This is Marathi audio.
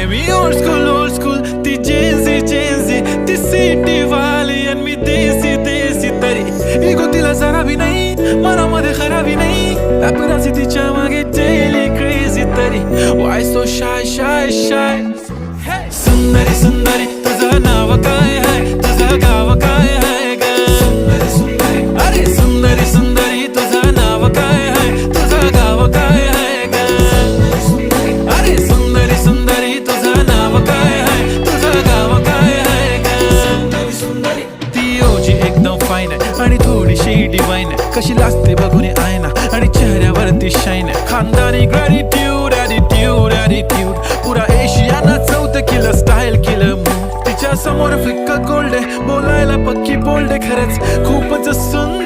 मी ओल्ड स्कूल ती जेन्झी ती सिटी वाली आणि मी देसी तरी इगो तिला जरा भी नाही मनामध्ये खराबी नाही अपराधी तिच्या मागे डेली क्रेझी तरी वाय सो शाय सुंदरी तुझं नाव काय आहे तुझं गाव काय आहे ग अरे सुंदरी तुझं नाव काय आहे तुझं गाव काय आहे ग अरे सुंदरी तुझं नाव काय आहे तुझं गाव काय आहे ग ती ओजी एकदम फाईन आहे आणि थोडीशी डिवाइन आहे कशी लाजते बघून आयना आणि चेहऱ्यावरती शाईन आहे खानदानी ग्रॅटिट्यूड ॲटिट्यूड पुरा एशियाना चौथ किलं स्टाईल केलं तिच्या समोर फिक्क गोल्ड आहे बोलायला पक्की बोल्ड आहे खरंच खूपच सुंदर